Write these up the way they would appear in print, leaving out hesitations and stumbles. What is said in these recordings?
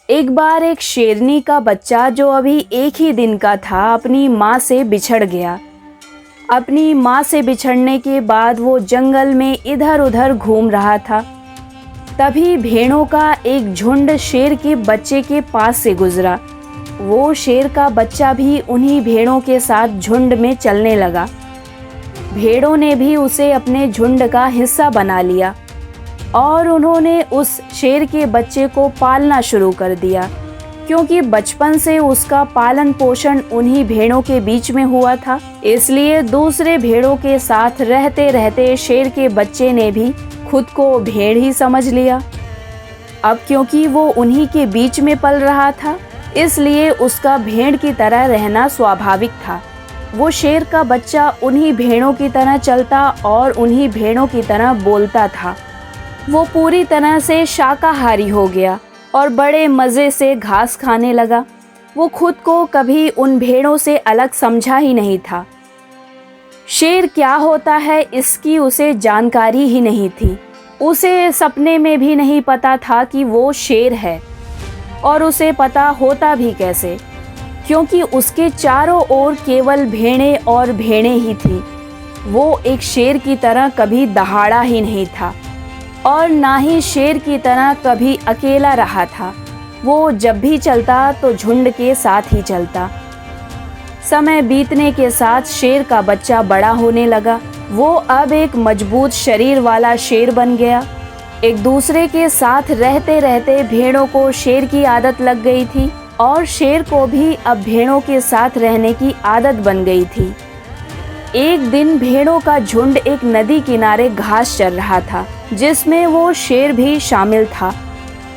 एक बार एक शेरनी का बच्चा जो अभी एक ही दिन का था अपनी माँ से बिछड़ गया। अपनी माँ से बिछड़ने के बाद वो जंगल में इधर उधर घूम रहा था। तभी भेड़ों का एक झुंड शेर के बच्चे के पास से गुजरा। वो शेर का बच्चा भी उन्हीं भेड़ों के साथ झुंड में चलने लगा। भेड़ों ने भी उसे अपने झुंड का हिस्सा बना लिया और उन्होंने उस शेर के बच्चे को पालना शुरू कर दिया, क्योंकि बचपन से उसका पालन पोषण उन्हीं भेड़ों के बीच में हुआ था। इसलिए दूसरे भेड़ों के साथ रहते रहते शेर के बच्चे ने भी खुद को भेड़ ही समझ लिया। अब क्योंकि वो उन्हीं के बीच में पल रहा था, इसलिए उसका भेड़ की तरह रहना स्वाभाविक था। वो शेर का बच्चा उन्हीं भेड़ों की तरह चलता और उन्हीं भेड़ों की तरह बोलता था। वो पूरी तरह से शाकाहारी हो गया और बड़े मज़े से घास खाने लगा। वो खुद को कभी उन भेड़ों से अलग समझा ही नहीं था। शेर क्या होता है इसकी उसे जानकारी ही नहीं थी। उसे सपने में भी नहीं पता था कि वो शेर है, और उसे पता होता भी कैसे, क्योंकि उसके चारों ओर केवल भेड़ें और भेड़ें ही थी। वो एक शेर की तरह कभी दहाड़ा ही नहीं था और ना ही शेर की तरह कभी अकेला रहा था। वो जब भी चलता तो झुंड के साथ ही चलता। समय बीतने के साथ शेर का बच्चा बड़ा होने लगा। वो अब एक मजबूत शरीर वाला शेर बन गया। एक दूसरे के साथ रहते रहते भेड़ों को शेर की आदत लग गई थी और शेर को भी अब भेड़ों के साथ रहने की आदत बन गई थी। एक दिन भेड़ों का झुंड एक नदी किनारे घास चर रहा था, जिसमें वो शेर भी शामिल था।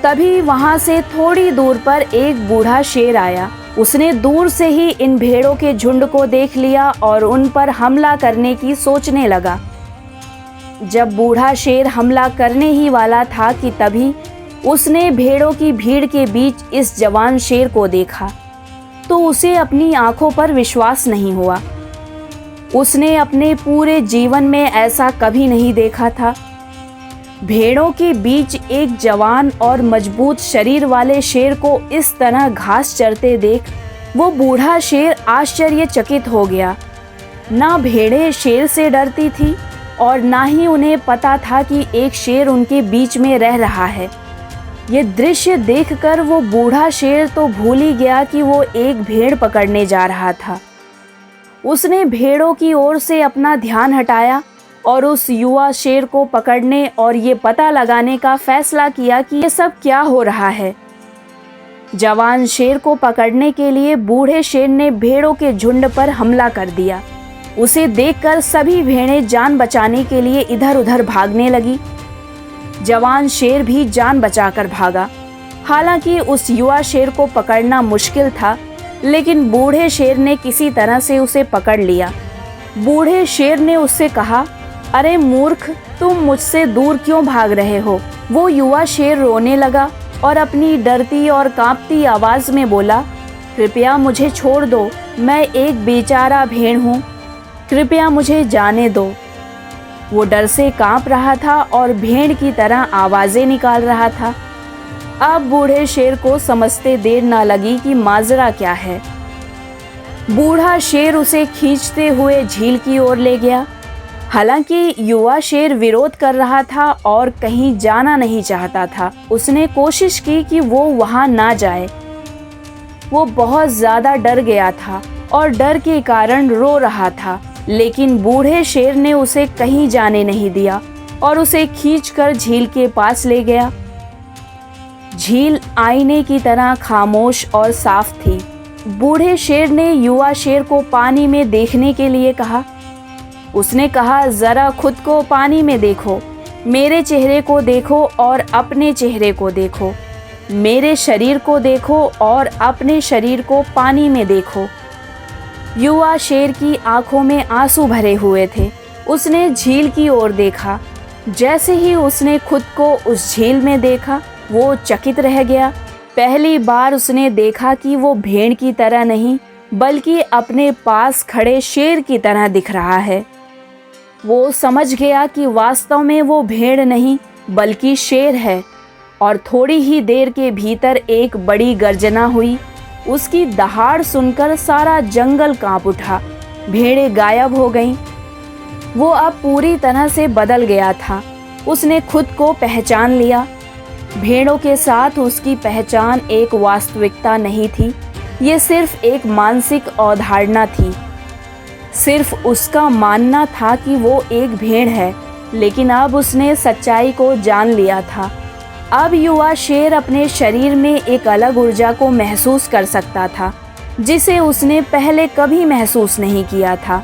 तभी वहां से थोड़ी दूर पर एक बूढ़ा शेर आया। उसने दूर से ही इन भेड़ों के झुंड को देख लिया और उन पर हमला करने की सोचने लगा। जब बूढ़ा शेर हमला करने ही वाला था कि तभी उसने भेड़ों की भीड़ के बीच इस जवान शेर को देखा, तो उसे अपनी आंखों पर विश्वास नहीं हुआ। उसने अपने पूरे जीवन में ऐसा कभी नहीं देखा था। भेड़ों के बीच एक जवान और मजबूत शरीर वाले शेर को इस तरह घास चरते देख वो बूढ़ा शेर आश्चर्यचकित हो गया। ना भेड़ें शेर से डरती थी और ना ही उन्हें पता था कि एक शेर उनके बीच में रह रहा है। ये दृश्य देखकर वो बूढ़ा शेर तो भूल ही गया कि वो एक भेड़ पकड़ने जा रहा था। उसने भेड़ों की ओर से अपना ध्यान हटाया और उस युवा शेर को पकड़ने और ये पता लगाने का फैसला किया कि ये सब क्या हो रहा है। जवान शेर को पकड़ने के लिए बूढ़े शेर ने भेड़ों के झुंड पर हमला कर दिया। उसे देखकर सभी भेड़ें जान बचाने के लिए इधर उधर भागने लगी। जवान शेर भी जान बचाकर भागा। हालांकि उस युवा शेर को पकड़ना मुश्किल था, लेकिन बूढ़े शेर ने किसी तरह से उसे पकड़ लिया। बूढ़े शेर ने उससे कहा, अरे मूर्ख, तुम मुझसे दूर क्यों भाग रहे हो? वो युवा शेर रोने लगा और अपनी डरती और कांपती आवाज में बोला, कृपया मुझे छोड़ दो, मैं एक बेचारा भेड़ हूँ, कृपया मुझे जाने दो। वो डर से कांप रहा था और भेड़ की तरह आवाजें निकाल रहा था। अब बूढ़े शेर को समझते देर ना लगी कि माजरा क्या है। बूढ़ा शेर उसे खींचते हुए झील की ओर ले गया। हालांकि युवा शेर विरोध कर रहा था और कहीं जाना नहीं चाहता था। उसने कोशिश की कि वो वहां ना जाए। वो बहुत ज्यादा डर गया था और डर के कारण रो रहा था, लेकिन बूढ़े शेर ने उसे कहीं जाने नहीं दिया और उसे खींचकर झील के पास ले गया। झील आईने की तरह खामोश और साफ थी। बूढ़े शेर ने युवा शेर को पानी में देखने के लिए कहा। उसने कहा, जरा खुद को पानी में देखो, मेरे चेहरे को देखो और अपने चेहरे को देखो, मेरे शरीर को देखो और अपने शरीर को पानी में देखो। युवा शेर की आंखों में आंसू भरे हुए थे। उसने झील की ओर देखा। जैसे ही उसने खुद को उस झील में देखा, वो चकित रह गया। पहली बार उसने देखा कि वो भेड़ की तरह नहीं, बल्कि अपने पास खड़े शेर की तरह दिख रहा है। वो समझ गया कि वास्तव में वो भेड़ नहीं, बल्कि शेर है। और थोड़ी ही देर के भीतर एक बड़ी गर्जना हुई। उसकी दहाड़ सुनकर सारा जंगल कांप उठा। भेड़ें गायब हो गईं। वो अब पूरी तरह से बदल गया था। उसने खुद को पहचान लिया। भेड़ों के साथ उसकी पहचान एक वास्तविकता नहीं थी, ये सिर्फ एक मानसिक अवधारणा थी। सिर्फ उसका मानना था कि वो एक भेड़ है, लेकिन अब उसने सच्चाई को जान लिया था। अब युवा शेर अपने शरीर में एक अलग ऊर्जा को महसूस कर सकता था, जिसे उसने पहले कभी महसूस नहीं किया था।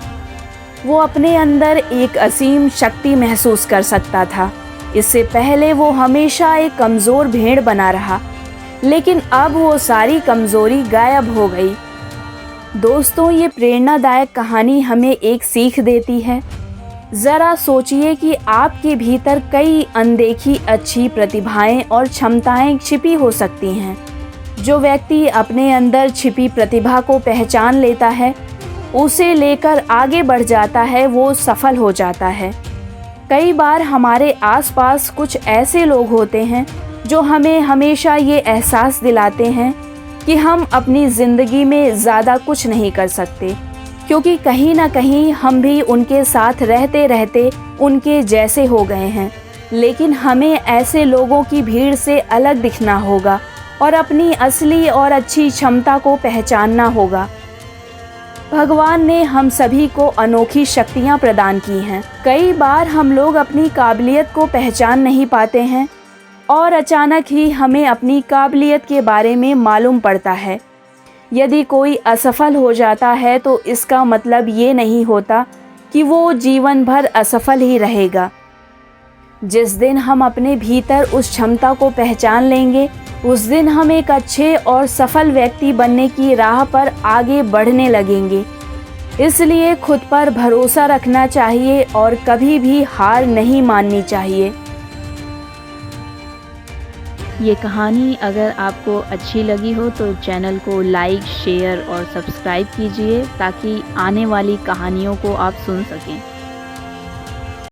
वो अपने अंदर एक असीम शक्ति महसूस कर सकता था। इससे पहले वो हमेशा एक कमज़ोर भेड़ बना रहा, लेकिन अब वो सारी कमज़ोरी गायब हो गई। दोस्तों, ये प्रेरणादायक कहानी हमें एक सीख देती है। ज़रा सोचिए कि आपके भीतर कई अनदेखी अच्छी प्रतिभाएं और क्षमताएं छिपी हो सकती हैं। जो व्यक्ति अपने अंदर छिपी प्रतिभा को पहचान लेता है, उसे लेकर आगे बढ़ जाता है, वो सफल हो जाता है। कई बार हमारे आसपास कुछ ऐसे लोग होते हैं जो हमें हमेशा ये एहसास दिलाते हैं कि हम अपनी ज़िंदगी में ज़्यादा कुछ नहीं कर सकते, क्योंकि कहीं ना कहीं हम भी उनके साथ रहते रहते उनके जैसे हो गए हैं। लेकिन हमें ऐसे लोगों की भीड़ से अलग दिखना होगा और अपनी असली और अच्छी क्षमता को पहचानना होगा। भगवान ने हम सभी को अनोखी शक्तियाँ प्रदान की हैं। कई बार हम लोग अपनी काबिलियत को पहचान नहीं पाते हैं और अचानक ही हमें अपनी काबिलियत के बारे में मालूम पड़ता है। यदि कोई असफल हो जाता है तो इसका मतलब ये नहीं होता कि वो जीवन भर असफल ही रहेगा। जिस दिन हम अपने भीतर उस क्षमता को पहचान लेंगे, उस दिन हम एक अच्छे और सफल व्यक्ति बनने की राह पर आगे बढ़ने लगेंगे। इसलिए खुद पर भरोसा रखना चाहिए और कभी भी हार नहीं माननी चाहिए। ये कहानी अगर आपको अच्छी लगी हो तो चैनल को लाइक, शेयर और सब्सक्राइब कीजिए ताकि आने वाली कहानियों को आप सुन सकें।